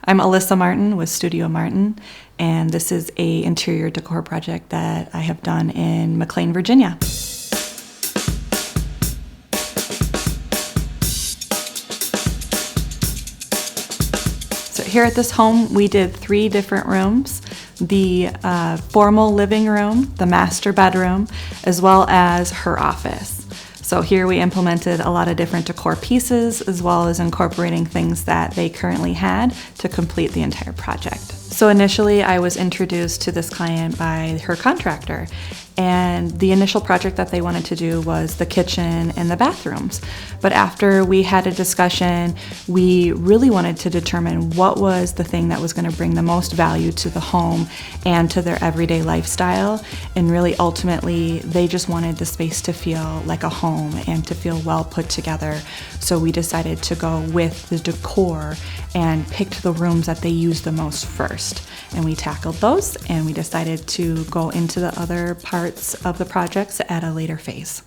I'm Alyssa Martin with Studio Martin, and this is an interior decor project that I have done in Mclean, Virginia. So here at this home, we did 3 different rooms: the formal living room, the master bedroom, as well as her office. So here we implemented a lot of different decor pieces, as well as incorporating things that they currently had to complete the entire project. So initially I was introduced to this client by her contractor, and the initial project that they wanted to do was the kitchen and the bathrooms. But after we had a discussion, we really wanted to determine what was the thing that was going to bring the most value to the home and to their everyday lifestyle. And really ultimately, they just wanted the space to feel like a home and to feel well put together. So we decided to go with the decor and picked the rooms that they use the most first. And we tackled those, and we decided to go into the other parts of the projects at a later phase.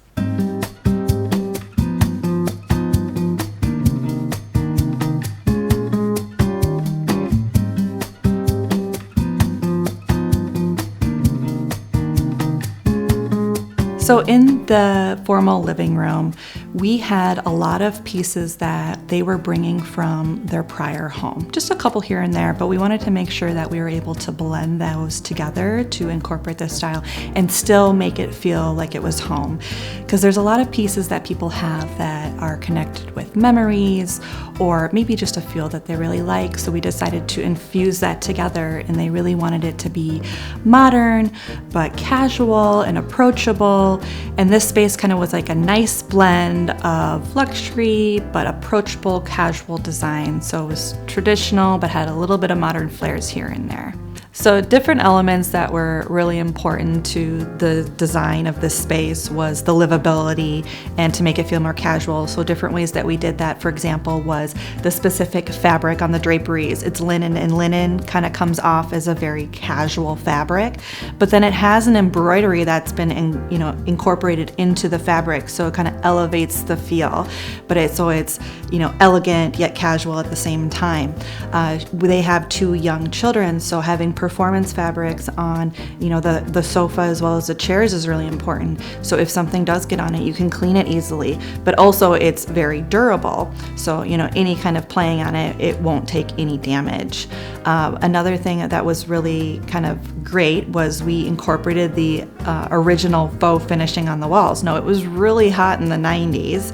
So in the formal living room, we had a lot of pieces that they were bringing from their prior home. Just a couple here and there, but we wanted to make sure that we were able to blend those together to incorporate this style and still make it feel like it was home. Because there's a lot of pieces that people have that are connected with memories or maybe just a feel that they really like. So we decided to infuse that together, and they really wanted it to be modern, but casual and approachable. And this space kind of was like a nice blend of luxury but approachable, casual design. So it was traditional but had a little bit of modern flares here and there. So different elements that were really important to the design of this space was the livability and to make it feel more casual. So different ways that we did that, for example, was the specific fabric on the draperies. It's linen, and linen kind of comes off as a very casual fabric, but then it has an embroidery that's been incorporated into the fabric, so it kind of elevates the feel. But it's elegant yet casual at the same time. They have 2 young children, so having performance fabrics on the sofa as well as the chairs is really important. So if something does get on it, you can clean it easily, but also it's very durable. So any kind of playing on it, it won't take any damage. Another thing that was really kind of great was we incorporated the original faux finishing on the walls. Now, it was really hot in the 90s,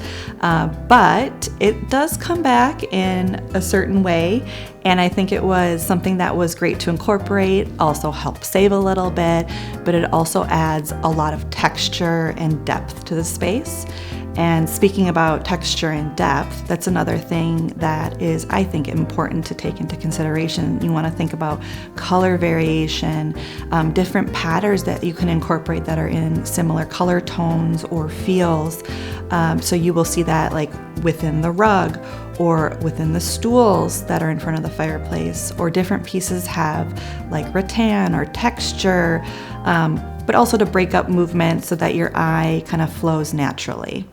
but it does come back in a certain way. And I think it was something that was great to incorporate, also help save a little bit, but it also adds a lot of texture and depth to the space. And speaking about texture and depth, that's another thing that is, I think, important to take into consideration. You want to think about color variation, different patterns that you can incorporate that are in similar color tones or feels. So you will see that like within the rug or within the stools that are in front of the fireplace, or different pieces have like rattan or texture, but also to break up movement so that your eye kind of flows naturally.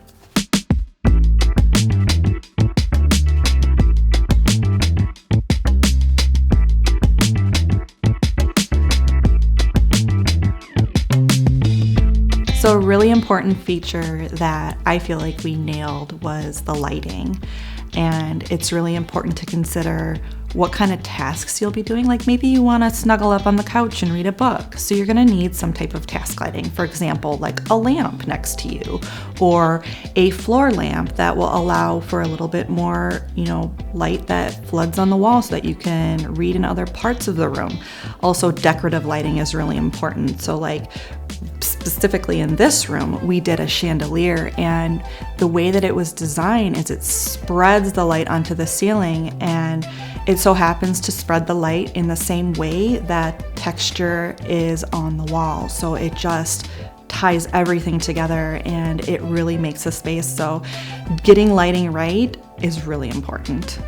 So a really important feature that I feel like we nailed was the lighting. And it's really important to consider what kind of tasks you'll be doing. Like maybe you want to snuggle up on the couch and read a book. So you're going to need some type of task lighting. For example, like a lamp next to you, or a floor lamp that will allow for a little bit more, light that floods on the wall so that you can read in other parts of the room. Also, decorative lighting is really important. So like specifically in this room, we did a chandelier, and the way that it was designed is it spreads the light onto the ceiling, and it so happens to spread the light in the same way that texture is on the wall. So it just ties everything together, and it really makes a space. So getting lighting right is really important.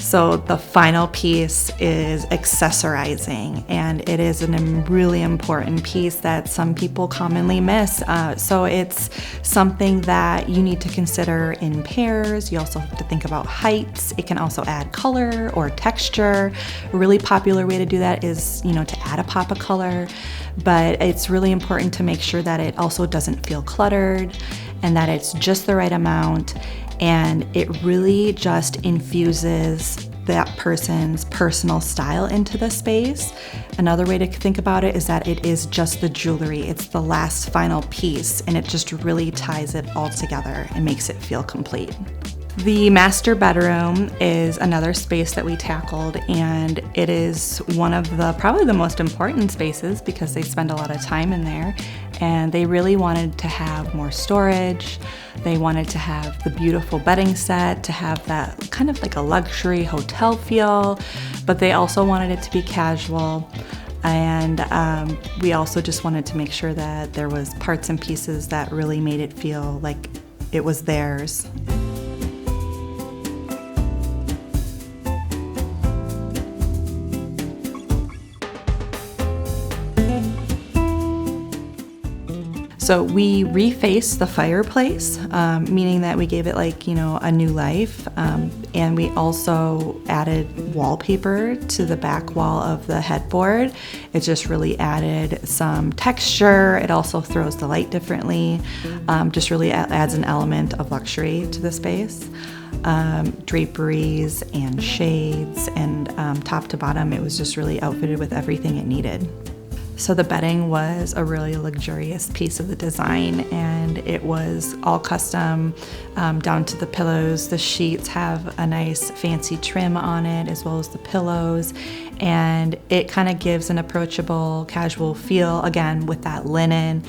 So the final piece is accessorizing, and it is a really important piece that some people commonly miss. So it's something that you need to consider in pairs. You also have to think about heights. It can also add color or texture. A really popular way to do that is, to add a pop of color, but it's really important to make sure that it also doesn't feel cluttered and that it's just the right amount. And it really just infuses that person's personal style into the space. Another way to think about it is that it is just the jewelry. It's the last final piece, and it just really ties it all together and makes it feel complete. The master bedroom is another space that we tackled, and it is one of probably the most important spaces because they spend a lot of time in there, and they really wanted to have more storage. They wanted to have the beautiful bedding set, to have that kind of like a luxury hotel feel, but they also wanted it to be casual. And we also just wanted to make sure that there was parts and pieces that really made it feel like it was theirs. So we refaced the fireplace, meaning that we gave it a new life. And we also added wallpaper to the back wall of the headboard. It just really added some texture. It also throws the light differently. Just really adds an element of luxury to the space. Draperies and shades, and top to bottom, it was just really outfitted with everything it needed. So the bedding was a really luxurious piece of the design, and it was all custom down to the pillows. The sheets have a nice fancy trim on it, as well as the pillows, and it kind of gives an approachable, casual feel, again, with that linen.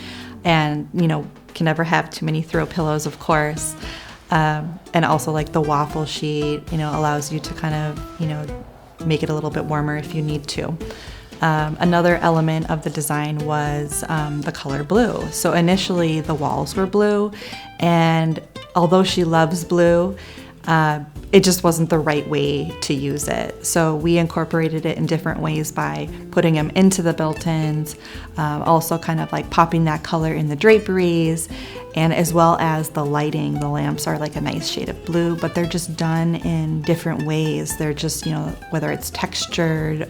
And, can never have too many throw pillows, of course. And also the waffle sheet, allows you to kind of, make it a little bit warmer if you need to. Another element of the design was the color blue. So initially the walls were blue, and although she loves blue, it just wasn't the right way to use it. So we incorporated it in different ways by putting them into the built-ins, also kind of popping that color in the draperies, and as well as the lighting. The lamps are a nice shade of blue, but they're just done in different ways. They're just, whether it's textured,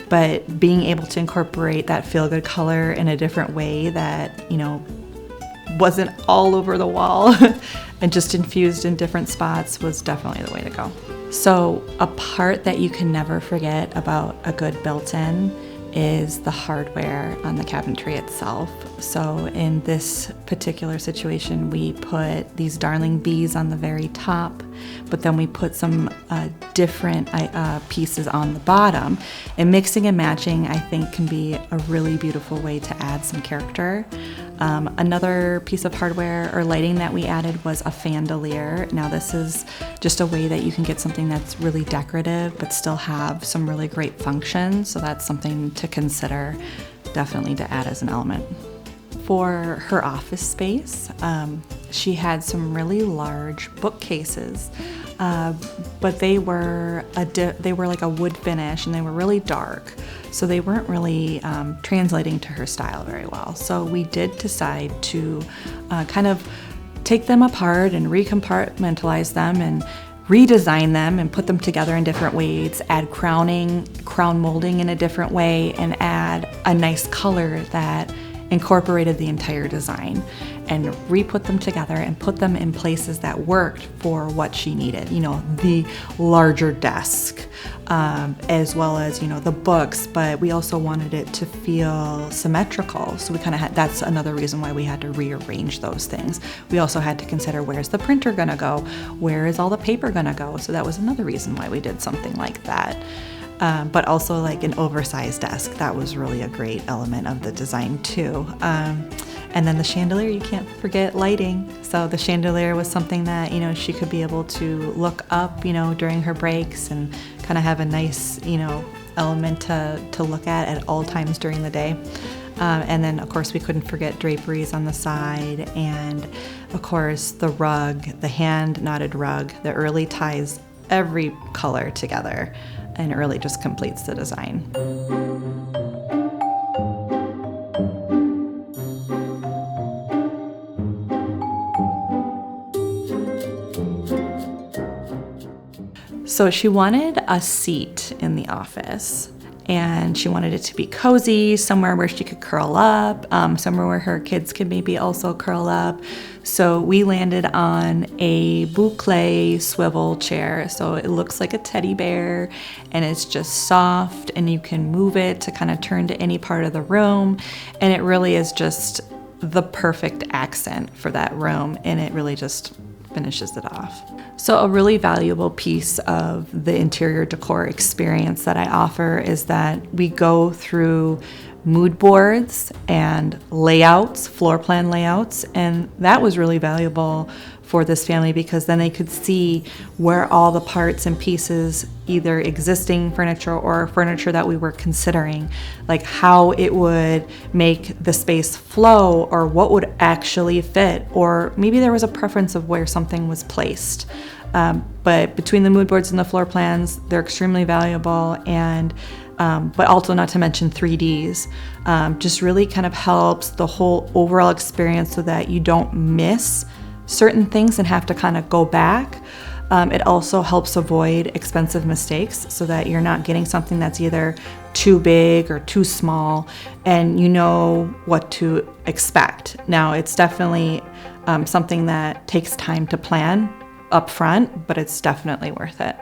but being able to incorporate that feel-good color in a different way that, wasn't all over the wall and just infused in different spots was definitely the way to go. So a part that you can never forget about a good built-in is the hardware on the cabinetry itself. So in this particular situation, we put these darling bees on the very top, but then we put some different pieces on the bottom. And mixing and matching, I think, can be a really beautiful way to add some character. Another piece of hardware or lighting that we added was a fandelier. Now this is just a way that you can get something that's really decorative but still have some really great function. So that's something to consider, definitely to add as an element. For her office space, she had some really large bookcases, but they were like a wood finish, and they were really dark, so they weren't really translating to her style very well. So we did decide to kind of take them apart and recompartmentalize them and redesign them and put them together in different ways, add crown molding in a different way, and add a nice color that incorporated the entire design, and re-put them together and put them in places that worked for what she needed. The larger desk, as well as, the books, but we also wanted it to feel symmetrical. So we kind of that's another reason why we had to rearrange those things. We also had to consider, where's the printer gonna go? Where is all the paper gonna go? So that was another reason why we did something like that. But also an oversized desk. That was really a great element of the design too. And then the chandelier, you can't forget lighting. So the chandelier was something that, she could be able to look up, during her breaks and kind of have a nice, element to look at all times during the day. And then, of course, we couldn't forget draperies on the side, and, of course, the rug, the hand-knotted rug. The early ties every color together, and it really just completes the design. So she wanted a seat in the office, and she wanted it to be cozy, somewhere where she could curl up, somewhere where her kids could maybe also curl up. So we landed on a boucle swivel chair. So it looks like a teddy bear, and it's just soft, and you can move it to kind of turn to any part of the room. And it really is just the perfect accent for that room, and it really just finishes it off. So a really valuable piece of the interior decor experience that I offer is that we go through mood boards and layouts, floor plan layouts, and that was really valuable for this family because then they could see where all the parts and pieces, either existing furniture or furniture that we were considering, like how it would make the space flow or what would actually fit, or maybe there was a preference of where something was placed. But between the mood boards and the floor plans, they're extremely valuable, and but also not to mention 3Ds, just really kind of helps the whole overall experience so that you don't miss certain things and have to kind of go back. It also helps avoid expensive mistakes so that you're not getting something that's either too big or too small, and you know what to expect. Now, it's definitely something that takes time to plan up front, but it's definitely worth it.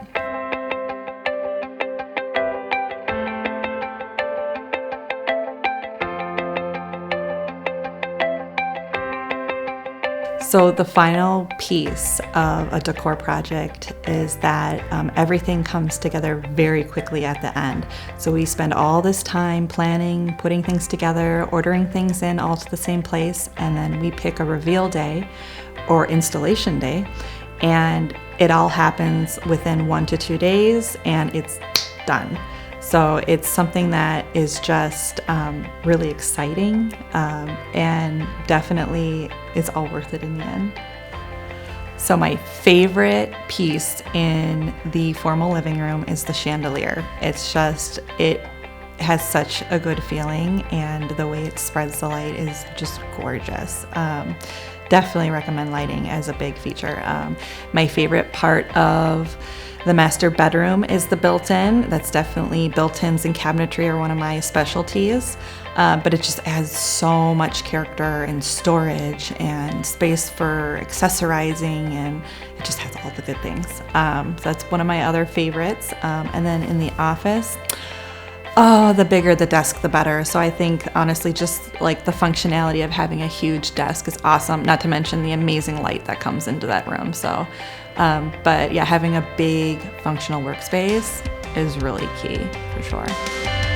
So the final piece of a decor project is that everything comes together very quickly at the end. So we spend all this time planning, putting things together, ordering things in all to the same place, and then we pick a reveal day or installation day, and it all happens within 1 to 2 days, and it's done. So it's something that is just really exciting, and definitely is all worth it in the end. So my favorite piece in the formal living room is the chandelier. It's just, it has such a good feeling, and the way it spreads the light is just gorgeous. Definitely recommend lighting as a big feature. My favorite part of the master bedroom is the built-in. That's definitely built-ins and cabinetry are one of my specialties, but it just adds so much character and storage and space for accessorizing, and it just has all the good things. So that's one of my other favorites. And then in the office, oh, the bigger the desk, the better. So I think honestly, just like the functionality of having a huge desk is awesome, not to mention the amazing light that comes into that room. So, but yeah, having a big functional workspace is really key for sure.